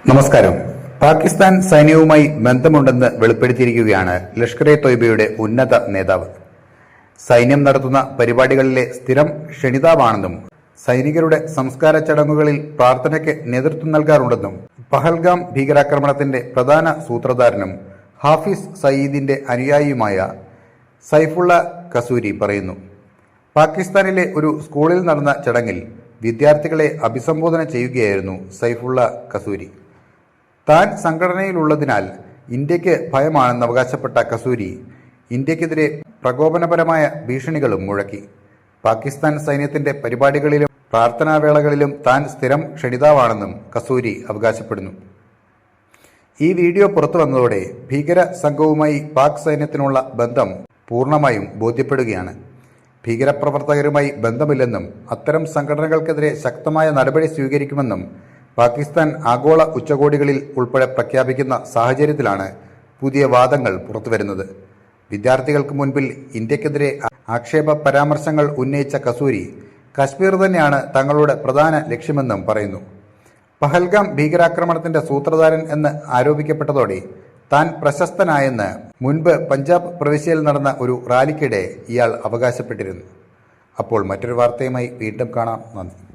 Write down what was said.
നമസ്കാരം. പാകിസ്ഥാൻ സൈന്യവുമായി ബന്ധമുണ്ടെന്ന് വെളിപ്പെടുത്തിയിരിക്കുകയാണ് ലഷ്കർ-ഇ തൊയ്ബയുടെ ഉന്നത നേതാവ്. സൈന്യം നടത്തുന്ന പരിപാടികളിലെ സ്ഥിരം ക്ഷണിതാവാണെന്നും സൈനികരുടെ സംസ്കാര ചടങ്ങുകളിൽ പ്രാർത്ഥനയ്ക്ക് നേതൃത്വം നൽകാറുണ്ടെന്നും പഹൽഗാം ഭീകരാക്രമണത്തിന്റെ പ്രധാന സൂത്രധാരനും ഹാഫിസ് സയീദിന്റെ അനുയായിയുമായ സൈഫുള്ള കസൂരി പറയുന്നു. പാകിസ്ഥാനിലെ ഒരു സ്കൂളിൽ നടന്ന ചടങ്ങിൽ വിദ്യാർത്ഥികളെ അഭിസംബോധന ചെയ്യുകയായിരുന്നു സൈഫുള്ള കസൂരി. താൻ സംഘടനയിലുള്ളതിനാൽ ഇന്ത്യക്ക് ഭയമാണെന്ന് അവകാശപ്പെട്ട കസൂരി ഇന്ത്യക്കെതിരെ പ്രകോപനപരമായ ഭീഷണികളും മുഴക്കി. പാകിസ്ഥാൻ സൈന്യത്തിന്റെ പരിപാടികളിലും പ്രാർത്ഥനാവേളകളിലും താൻ സ്ഥിരം ക്ഷണിതാവാണെന്നും കസൂരി അവകാശപ്പെടുന്നു. ഈ വീഡിയോ പുറത്തു വന്നതോടെ ഭീകര സംഘവുമായി പാക് സൈന്യത്തിനുള്ള ബന്ധം പൂർണ്ണമായും ബോധ്യപ്പെടുകയാണ്. ഭീകരപ്രവർത്തകരുമായി ബന്ധമില്ലെന്നും അത്തരം സംഘടനകൾക്കെതിരെ ശക്തമായ നടപടി സ്വീകരിക്കുമെന്നും പാകിസ്ഥാൻ ആഗോള ഉച്ചകോടികളിൽ ഉൾപ്പെടെ പ്രഖ്യാപിക്കുന്ന സാഹചര്യത്തിലാണ് പുതിയ വാദങ്ങൾ പുറത്തുവരുന്നത്. വിദ്യാർത്ഥികൾക്ക് മുൻപിൽ ഇന്ത്യക്കെതിരെ ആക്ഷേപ പരാമർശങ്ങൾ ഉന്നയിച്ച കസൂരി കശ്മീർ തന്നെയാണ് തങ്ങളുടെ പ്രധാന ലക്ഷ്യമെന്നും പറയുന്നു. പഹൽഗാം ഭീകരാക്രമണത്തിന്റെ സൂത്രധാരൻ എന്ന് ആരോപിക്കപ്പെട്ടതോടെ താൻ പ്രശസ്തനായെന്ന് മുൻപ് പഞ്ചാബ് പ്രവിശ്യയിൽ നടന്ന ഒരു റാലിക്കിടെ ഇയാൾ അവകാശപ്പെട്ടിരുന്നു. അപ്പോൾ മറ്റൊരു വാർത്തയുമായി വീണ്ടും കാണാം. നന്ദി.